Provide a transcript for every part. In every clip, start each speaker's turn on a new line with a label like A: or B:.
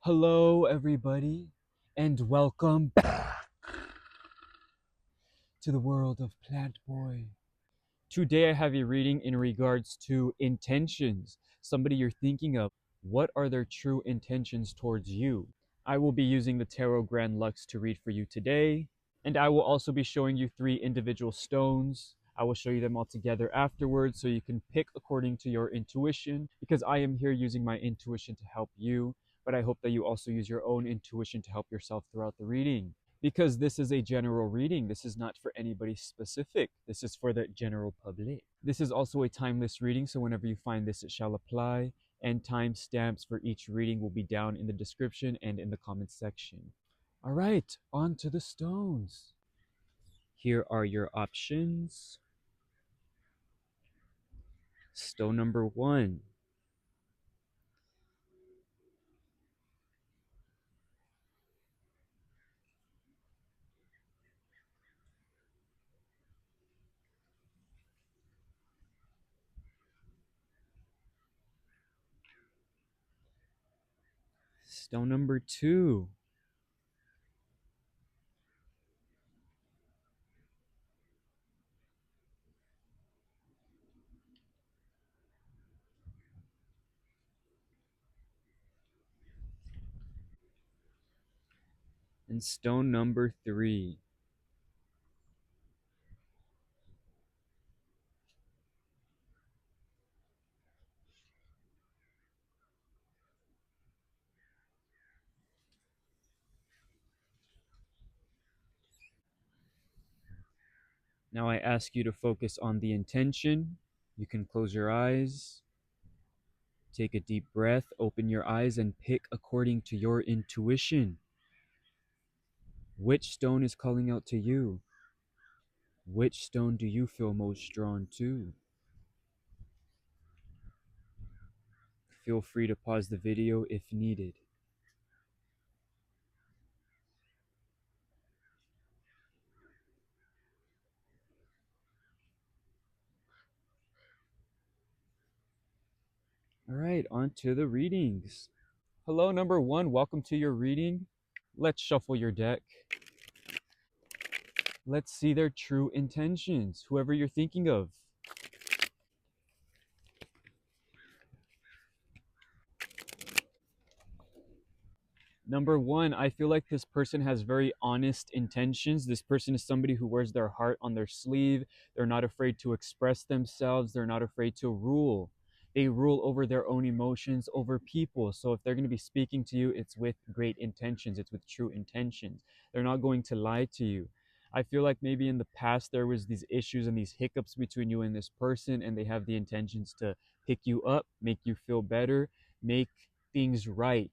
A: Hello, everybody, and welcome back to the world of Plant Boy. Today, I have a reading in regards to intentions. Somebody you're thinking of. What are their true intentions towards you? I will be using the Tarot Grand Lux to read for you today, and I will also be showing you 3 individual stones. I will show you them all together afterwards so you can pick according to your intuition, because I am here using my intuition to help you, but I hope that you also use your own intuition to help yourself throughout the reading. Because this is a general reading, this is not for anybody specific. This is for the general public. This is also a timeless reading, so whenever you find this, it shall apply, and timestamps for each reading will be down in the description and in the comments section. All right, on to the stones. Here are your options. Stone number 1. Stone number 2. And stone number 3. Now I ask you to focus on the intention. You can close your eyes, take a deep breath, open your eyes, and pick according to your intuition. Which stone is calling out to you? Which stone do you feel most drawn to? Feel free to pause the video if needed. All right, on to the readings. Hello, number 1. Welcome to your reading. Let's shuffle your deck. Let's see their true intentions, whoever you're thinking of. Number 1, I feel like this person has very honest intentions. This person is somebody who wears their heart on their sleeve. They're not afraid to express themselves. They're not afraid to rule. They rule over their own emotions, over people. So if they're going to be speaking to you, it's with great intentions. It's with true intentions. They're not going to lie to you. I feel like maybe in the past there was these issues and these hiccups between you and this person, and they have the intentions to pick you up, make you feel better, make things right.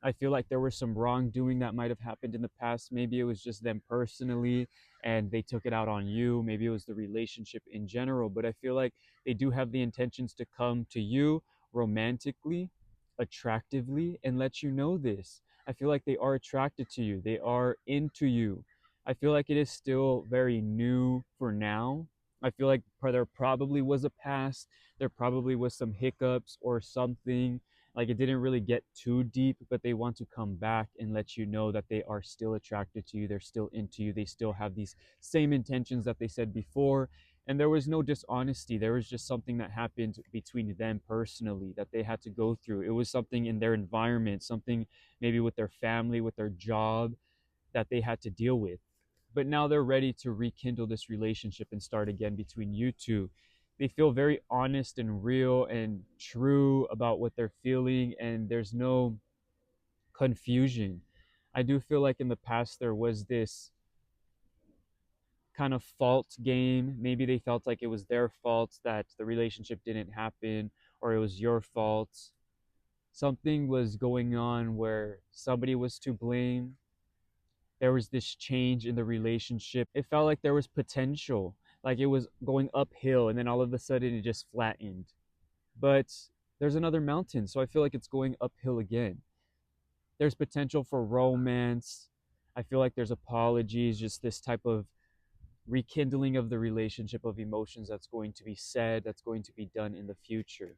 A: I feel like there was some wrongdoing that might have happened in the past. Maybe it was just them personally and they took it out on you. Maybe it was the relationship in general. But I feel like they do have the intentions to come to you romantically, attractively, and let you know this. I feel like they are attracted to you, they are into you. I feel like it is still very new for now. I feel like there probably was a past, there probably was some hiccups or something, like it didn't really get too deep, but they want to come back and let you know that they are still attracted to you, they're still into you, they still have these same intentions that they said before. And there was no dishonesty, there was just something that happened between them personally that they had to go through. It was something in their environment, something maybe with their family, with their job, that they had to deal with. But now they're ready to rekindle this relationship and start again between you two. They feel very honest and real and true about what they're feeling, and there's no confusion. I do feel like in the past there was this kind of fault game. Maybe they felt like it was their fault that the relationship didn't happen, or it was your fault. Something was going on where somebody was to blame. There was this change in the relationship. It felt like there was potential, like it was going uphill, and then all of a sudden it just flattened. But there's another mountain, so I feel like it's going uphill again. There's potential for romance. I feel like there's apologies, just this type of rekindling of the relationship, of emotions that's going to be said, that's going to be done in the future.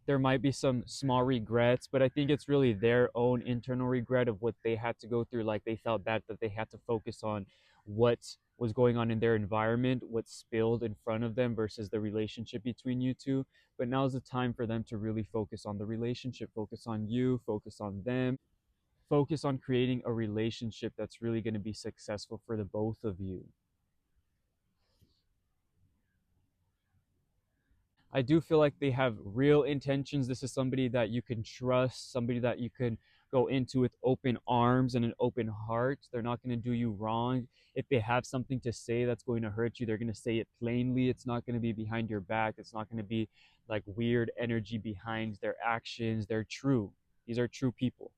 A: There might be some small regrets, but I think it's really their own internal regret of what they had to go through. Like they felt bad that they had to focus on what was going on in their environment, what spilled in front of them versus the relationship between you two. But now's the time for them to really focus on the relationship, focus on you, focus on them, focus on creating a relationship that's really going to be successful for the both of you. I do feel like they have real intentions. This is somebody that you can trust, somebody that you can go into with open arms and an open heart. They're not going to do you wrong. If they have something to say that's going to hurt you, they're going to say it plainly. It's not going to be behind your back. It's not going to be like weird energy behind their actions. They're true. These are true people.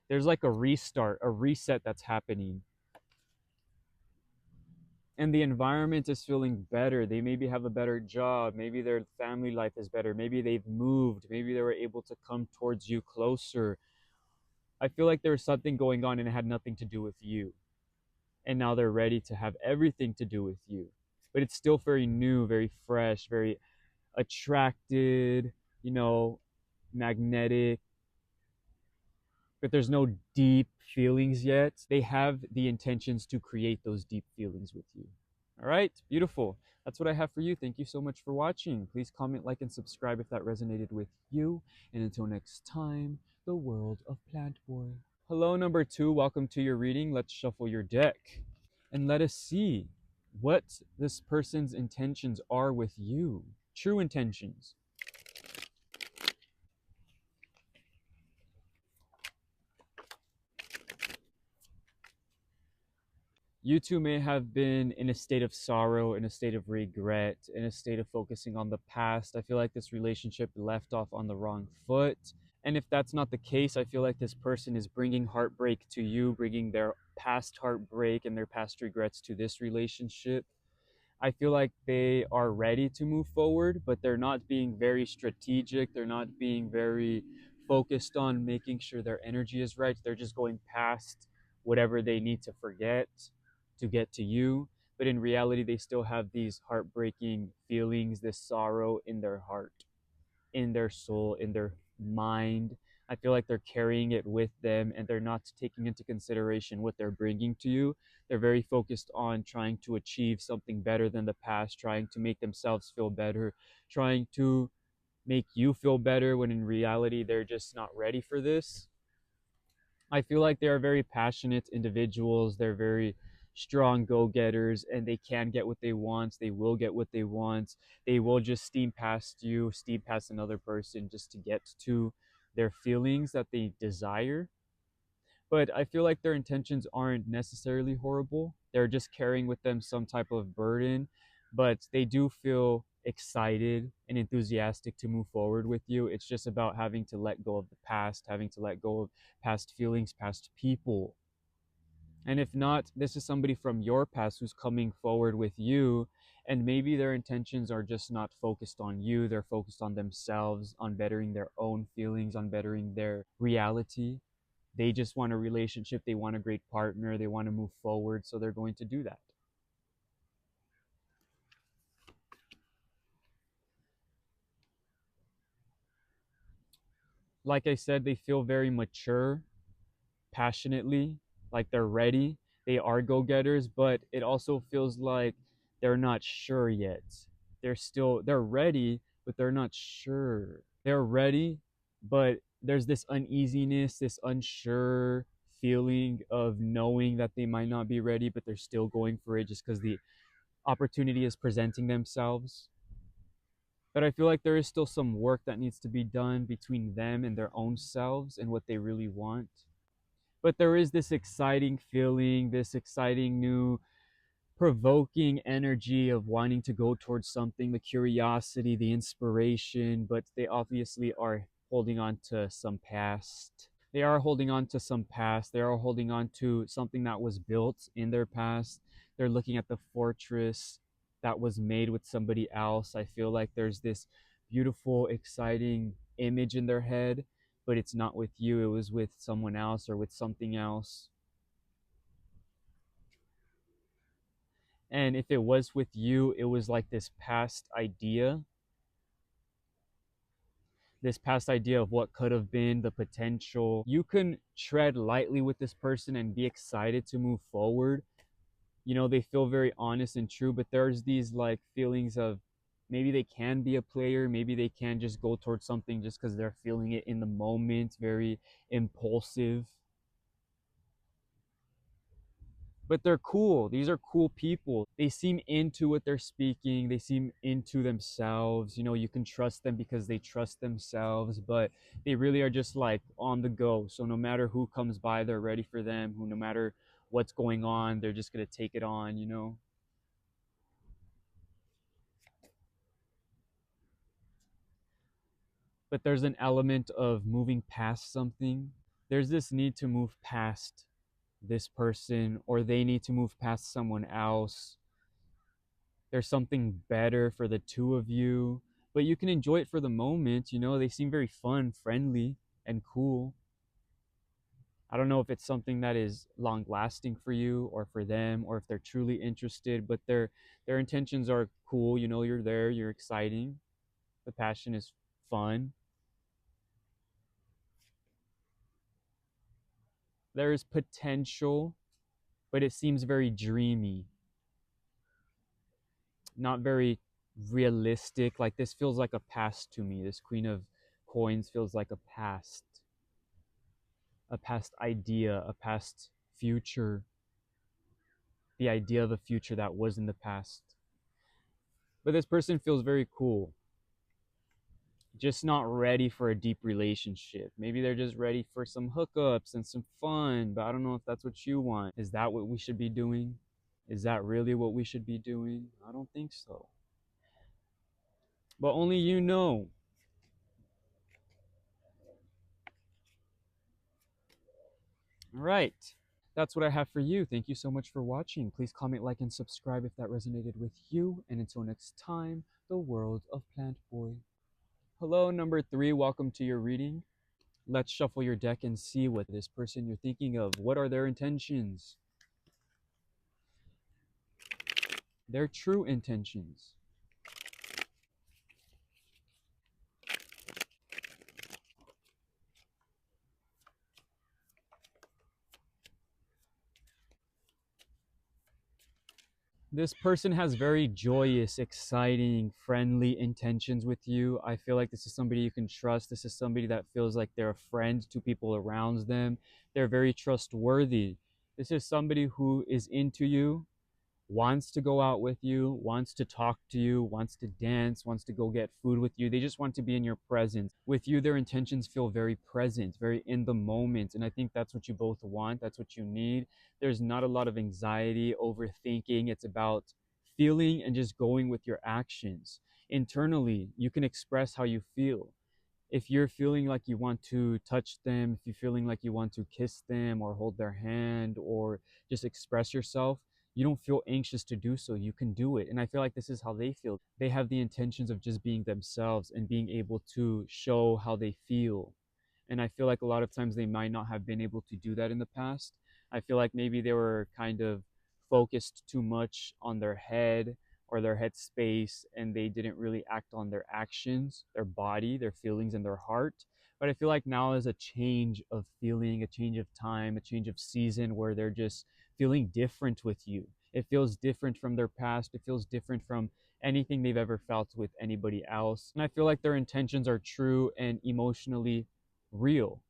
A: There's like a restart, a reset that's happening, and the environment is feeling better. They maybe have a better job. Maybe their family life is better. Maybe they've moved. Maybe they were able to come towards you closer. I feel like there was something going on and it had nothing to do with you. And now they're ready to have everything to do with you. But it's still very new, very fresh, very attracted, you know, magnetic, but there's no deep feelings yet. They have the intentions to create those deep feelings with you. All right, beautiful. That's what I have for you. Thank you so much for watching. Please comment, like, and subscribe if that resonated with you. And until next time, the world of Plant Boy. Hello, number two. Welcome to your reading. Let's shuffle your deck and let us see what this person's intentions are with you. True intentions. You two may have been in a state of sorrow, in a state of regret, in a state of focusing on the past. I feel like this relationship left off on the wrong foot. And if that's not the case, I feel like this person is bringing heartbreak to you, bringing their past heartbreak and their past regrets to this relationship. I feel like they are ready to move forward, but they're not being very strategic. They're not being very focused on making sure their energy is right. They're just going past whatever they need to forget to get to you. But in reality, they still have these heartbreaking feelings, this sorrow in their heart, in their soul, in their mind. I feel like they're carrying it with them and they're not taking into consideration what they're bringing to you. They're very focused on trying to achieve something better than the past, trying to make themselves feel better, trying to make you feel better when in reality they're just not ready for this. I feel like they are very passionate individuals. They're very strong go-getters and they can get what they want. They will get what they want. They will just steam past you, steam past another person just to get to their feelings that they desire. But I feel like their intentions aren't necessarily horrible. They're just carrying with them some type of burden, but they do feel excited and enthusiastic to move forward with you. It's just about having to let go of the past, having to let go of past feelings, past people. And if not, this is somebody from your past who's coming forward with you, and maybe their intentions are just not focused on you. They're focused on themselves, on bettering their own feelings, on bettering their reality. They just want a relationship, they want a great partner, they want to move forward, so they're going to do that. Like I said, they feel very mature, passionately, like they're ready. They are go-getters, but it also feels like they're not sure yet. They're ready, but they're not sure. They're ready, but there's this uneasiness, this unsure feeling of knowing that they might not be ready, but they're still going for it just because the opportunity is presenting themselves. But I feel like there is still some work that needs to be done between them and their own selves and what they really want. But there is this exciting feeling, this exciting new provoking energy of wanting to go towards something, the curiosity, the inspiration, but they obviously are holding on to some past. They are holding on to some past. They are holding on to something that was built in their past. They're looking at the fortress that was made with somebody else. I feel like there's this beautiful, exciting image in their head, but it's not with you, it was with someone else or with something else. And if it was with you, it was like this past idea of what could have been, the potential. You can tread lightly with this person and be excited to move forward. They feel very honest and true, but there's these like feelings of maybe they can be a player, maybe they can just go towards something just because they're feeling it in the moment, very impulsive. But they're cool. These are cool people. They seem into what they're speaking. They seem into themselves. You can trust them because they trust themselves, but they really are just like on the go. So no matter who comes by, they're ready for them. Who, no matter what's going on, they're just going to take it on. But there's an element of moving past something. There's this need to move past this person, or they need to move past someone else. There's something better for the two of you, but you can enjoy it for the moment. They seem very fun, friendly, and cool. I don't know if it's something that is long lasting for you or for them, or if they're truly interested, but their intentions are cool. You're there, you're exciting, the passion is fun. There is potential, but it seems very dreamy, not very realistic. Like, this feels like a past to me. This Queen of Coins feels like a past idea, a past future, the idea of a future that was in the past. But this person feels very cool, just not ready for a deep relationship. Maybe they're just ready for some hookups and some fun, but I don't know if that's what you want. Is that what we should be doing? Is that really what we should be doing? I don't think so. But only you know. All right. That's what I have for you. Thank you so much for watching. Please comment, like, and subscribe if that resonated with you. And until next time, the world of Plant Boy. Hello, number 3. Welcome to your reading. Let's shuffle your deck and see what this person you're thinking of. What are their intentions? Their true intentions. This person has very joyous, exciting, friendly intentions with you. I feel like this is somebody you can trust. This is somebody that feels like they're a friend to people around them. They're very trustworthy. This is somebody who is into you, wants to go out with you, wants to talk to you, wants to dance, wants to go get food with you. They just want to be in your presence. With you, their intentions feel very present, very in the moment. And I think that's what you both want. That's what you need. There's not a lot of anxiety, overthinking. It's about feeling and just going with your actions. Internally, you can express how you feel. If you're feeling like you want to touch them, if you're feeling like you want to kiss them or hold their hand or just express yourself, you don't feel anxious to do so. You can do it. And I feel like this is how they feel. They have the intentions of just being themselves and being able to show how they feel. And I feel like a lot of times they might not have been able to do that in the past. I feel like maybe they were kind of focused too much on their head or their head space, and they didn't really act on their actions, their body, their feelings, and their heart. But I feel like now is a change of feeling, a change of time, a change of season where they're just feeling different with you. It feels different from their past. It feels different from anything they've ever felt with anybody else. And I feel like their intentions are true and emotionally real.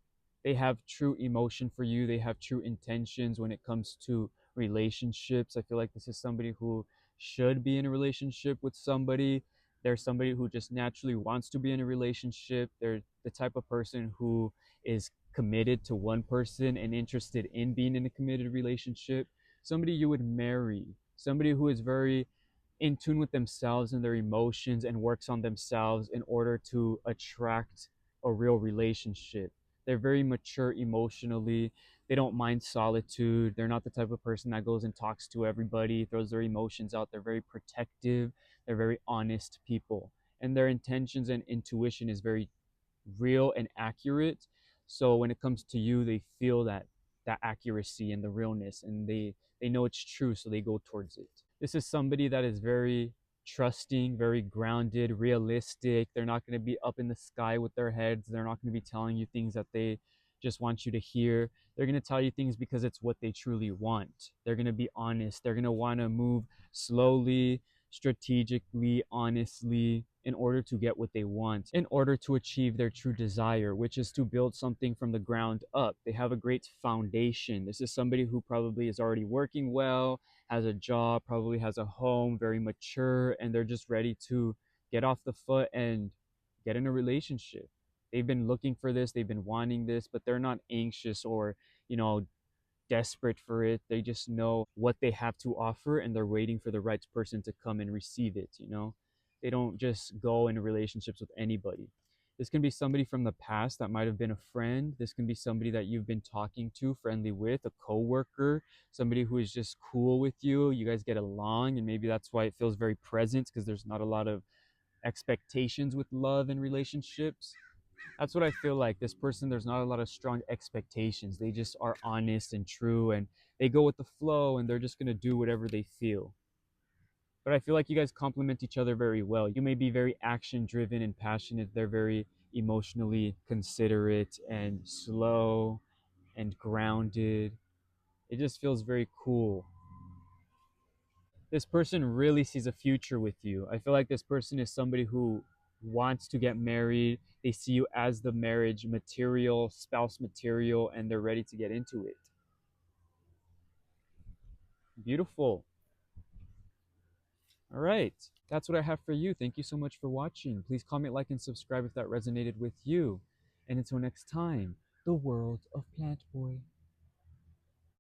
A: They have true emotion for you. They have true intentions when it comes to relationships. I feel like this is somebody who should be in a relationship with somebody. They're somebody who just naturally wants to be in a relationship. They're the type of person who is committed to one person and interested in being in a committed relationship. Somebody you would marry. Somebody who is very in tune with themselves and their emotions and works on themselves in order to attract a real relationship. They're very mature emotionally. They don't mind solitude. They're not the type of person that goes and talks to everybody, throws their emotions out. They're very protective. They're very honest people. And their intentions and intuition is very real and accurate. So when it comes to you, they feel that accuracy and the realness, and they know it's true, so they go towards it. This is somebody that is very trusting, very grounded, realistic. They're not going to be up in the sky with their heads. They're not going to be telling you things that they just want you to hear. They're going to tell you things because it's what they truly want. They're going to be honest. They're going to want to move slowly, strategically, honestly, in order to get what they want, in order to achieve their true desire, which is to build something from the ground up. They have a great foundation. This is somebody who probably is already working well, has a job, probably has a home, very mature, and they're just ready to get off the foot and get in a relationship. They've been looking for this, they've been wanting this, but they're not anxious or, you know, desperate for it. They just know what they have to offer, and they're waiting for the right person to come and receive it, you know? They don't just go into relationships with anybody. This can be somebody from the past that might have been a friend. This can be somebody that you've been talking to, friendly with, a coworker, somebody who is just cool with you. You guys get along, and maybe that's why it feels very present, because there's not a lot of expectations with love and relationships. That's what I feel like. This person, there's not a lot of strong expectations. They just are honest and true, and they go with the flow, and they're just going to do whatever they feel. But I feel like you guys complement each other very well. You may be very action driven and passionate. They're very emotionally considerate and slow and grounded. It just feels very cool. This person really sees a future with you. I feel like this person is somebody who wants to get married. They see you as the marriage material, spouse material, and they're ready to get into it. Beautiful. All right. That's what I have for you. Thank you so much for watching. Please comment, like, and subscribe if that resonated with you. And until next time, the world of Plant Boy.